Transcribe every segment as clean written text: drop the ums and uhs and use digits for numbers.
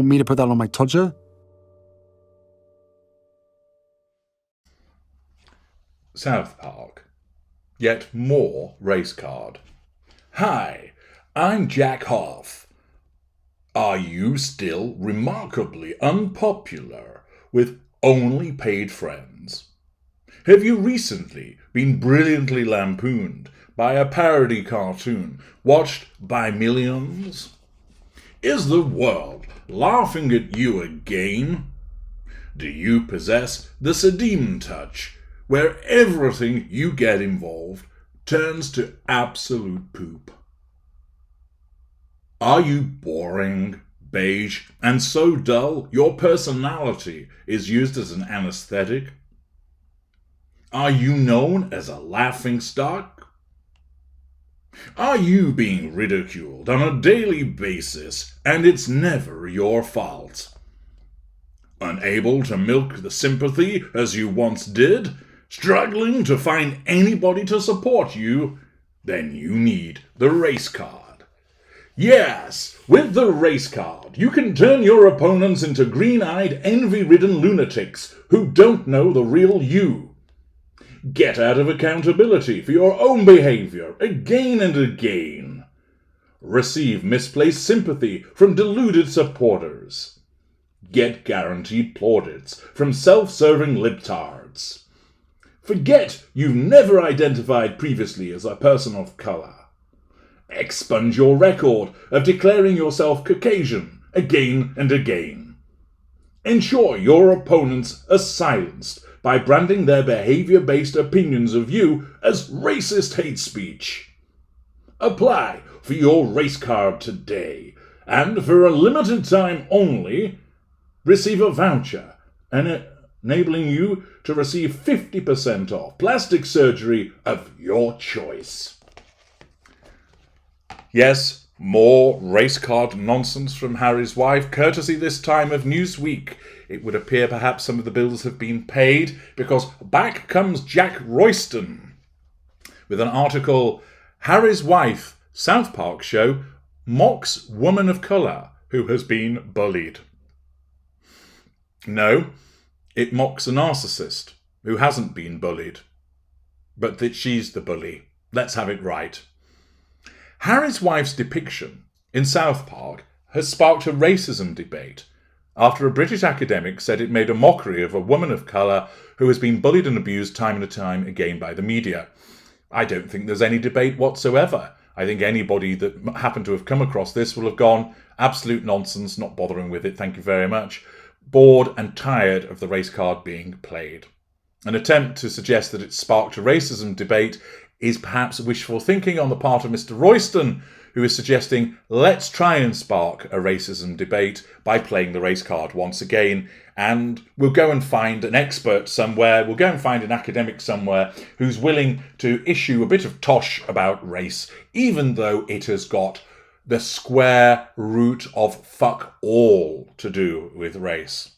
want me to put that on my Tudor? South Park. Yet more race card. Hi, I'm Jack Hoff. Are you still remarkably unpopular with only paid friends? Have you recently been brilliantly lampooned by a parody cartoon watched by millions? Is the world laughing at you again? Do you possess the Sadim touch, where everything you get involved turns to absolute poop? Are you boring, beige, and so dull your personality is used as an anesthetic? Are you known as a laughingstock? Are you being ridiculed on a daily basis and it's never your fault? Unable to milk the sympathy as you once did? Struggling to find anybody to support you? Then you need the race card. Yes, with the race card, you can turn your opponents into green-eyed, envy-ridden lunatics who don't know the real you. Get out of accountability for your own behavior again and again. Receive misplaced sympathy from deluded supporters. Get guaranteed plaudits from self-serving libtards. Forget you've never identified previously as a person of colour. Expunge your record of declaring yourself Caucasian again and again. Ensure your opponents are silenced by branding their behaviour-based opinions of you as racist hate speech. Apply for your race card today, and for a limited time only, receive a voucher enabling you to receive 50% off plastic surgery of your choice. Yes, more race card nonsense from Harry's wife, courtesy this time of Newsweek. It would appear perhaps some of the bills have been paid, because back comes Jack Royston with an article, Harry's wife, South Park show, mocks woman of colour who has been bullied. No, it mocks a narcissist who hasn't been bullied, but that she's the bully. Let's have it right. Harry's wife's depiction in South Park has sparked a racism debate after a British academic said it made a mockery of a woman of colour who has been bullied and abused time and time again by the media. I don't think there's any debate whatsoever. I think anybody that happened to have come across this will have gone, absolute nonsense, not bothering with it, thank you very much, bored and tired of the race card being played. An attempt to suggest that it sparked a racism debate is perhaps wishful thinking on the part of Mr. Royston, who is suggesting let's try and spark a racism debate by playing the race card once again, and we'll go and find an expert somewhere, we'll go and find an academic somewhere who's willing to issue a bit of tosh about race, even though it has got the square root of fuck all to do with race.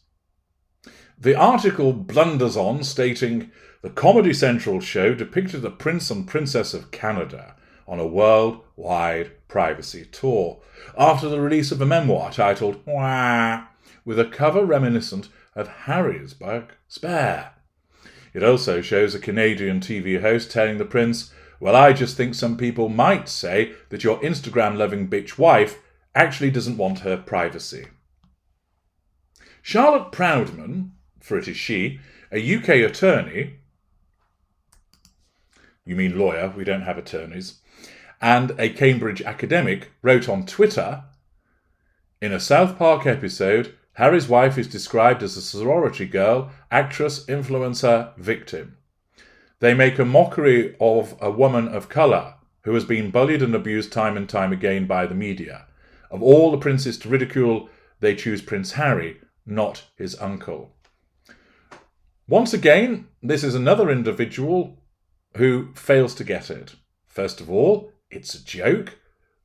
The article blunders on, stating, the Comedy Central show depicted the Prince and Princess of Canada on a worldwide privacy tour after the release of a memoir titled Wah, with a cover reminiscent of Harrisburg Spare. It also shows a Canadian TV host telling the prince, well, I just think some people might say that your Instagram-loving bitch wife actually doesn't want her privacy. Charlotte Proudman, for it is she, a UK attorney, you mean lawyer, we don't have attorneys, and a Cambridge academic, wrote on Twitter, in a South Park episode, Harry's wife is described as a sorority girl, actress, influencer, victim. They make a mockery of a woman of colour who has been bullied and abused time and time again by the media. Of all the princes to ridicule, they choose Prince Harry, not his uncle. Once again, this is another individual who fails to get it. First of all, it's a joke,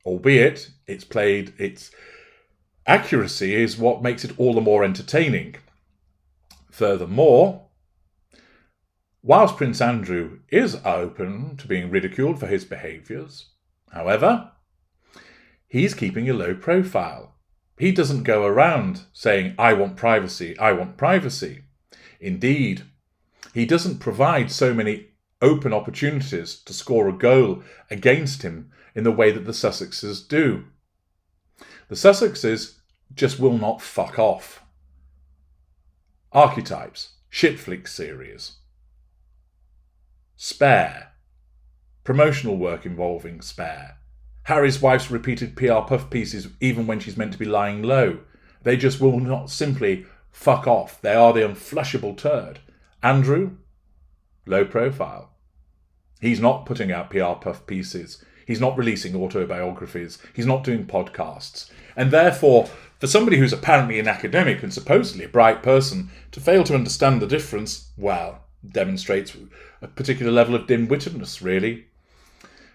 albeit its accuracy is what makes it all the more entertaining. Furthermore, whilst Prince Andrew is open to being ridiculed for his behaviours, however, he's keeping a low profile. He doesn't go around saying, I want privacy, I want privacy. Indeed, he doesn't provide so many open opportunities to score a goal against him in the way that the Sussexes do. The Sussexes just will not fuck off. Archetypes, Shitflick series, Spare, promotional work involving Spare, Harry's wife's repeated PR puff pieces even when she's meant to be lying low. They just will not simply fuck off. They are the unflushable turd. Andrew, low profile. He's not putting out PR puff pieces. He's not releasing autobiographies. He's not doing podcasts. And therefore, for somebody who's apparently an academic and supposedly a bright person, to fail to understand the difference, well, demonstrates a particular level of dim-wittedness, really.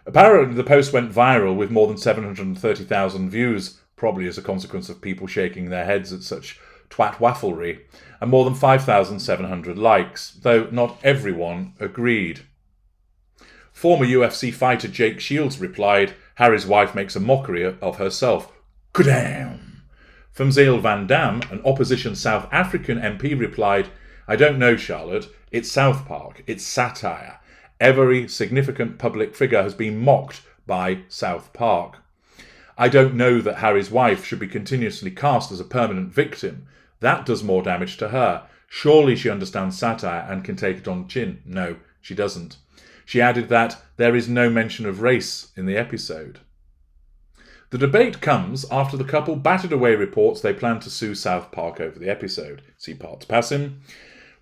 Apparently, the post went viral with more than 730,000 views, probably as a consequence of people shaking their heads at such twat-wafflery, and more than 5,700 likes, though not everyone agreed. Former UFC fighter Jake Shields replied, Harry's wife makes a mockery of herself. Goddamn! From Zeel Van Dam, an opposition South African MP replied, I don't know, Charlotte. It's South Park. It's satire. Every significant public figure has been mocked by South Park. I don't know that Harry's wife should be continuously cast as a permanent victim. That does more damage to her. Surely she understands satire and can take it on the chin. No, she doesn't. She added that there is no mention of race in the episode. The debate comes after the couple batted away reports they plan to sue South Park over the episode. See parts passing.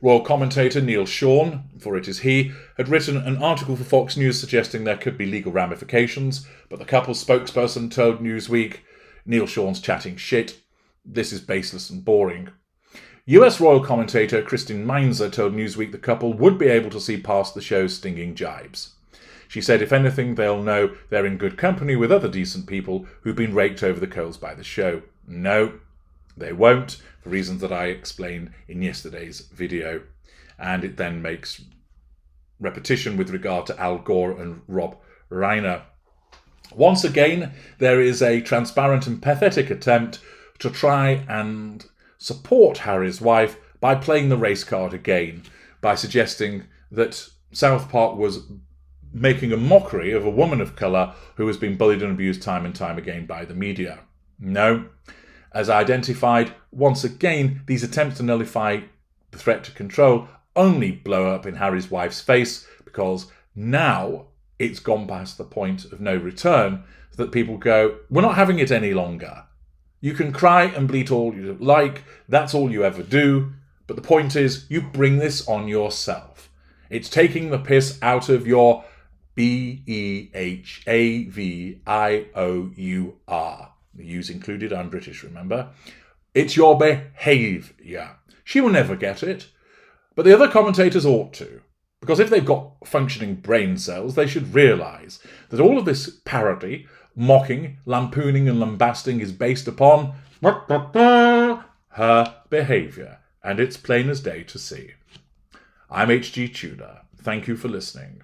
Royal commentator Neil Sean, for it is he, had written an article for Fox News suggesting there could be legal ramifications, but the couple's spokesperson told Newsweek, Neil Sean's chatting shit. This is baseless and boring. US royal commentator Christine Meinzer told Newsweek the couple would be able to see past the show's stinging jibes. She said if anything, they'll know they're in good company with other decent people who've been raked over the coals by the show. No, they won't, for reasons that I explained in yesterday's video. And it then makes repetition with regard to Al Gore and Rob Reiner. Once again, there is a transparent and pathetic attempt to try and support Harry's wife by playing the race card again, by suggesting that South Park was making a mockery of a woman of colour who has been bullied and abused time and time again by the media. No. As identified, once again, these attempts to nullify the threat to control only blow up in Harry's wife's face because now it's gone past the point of no return that people go, we're not having it any longer. You can cry and bleat all you like, that's all you ever do, but the point is you bring this on yourself. It's taking the piss out of your behavior. The U's included, I'm British, remember? It's your behaviour. She will never get it, but the other commentators ought to. Because if they've got functioning brain cells, they should realise that all of this parody, mocking, lampooning and lambasting is based upon her behaviour, and it's plain as day to see. I'm H.G. Tudor. Thank you for listening.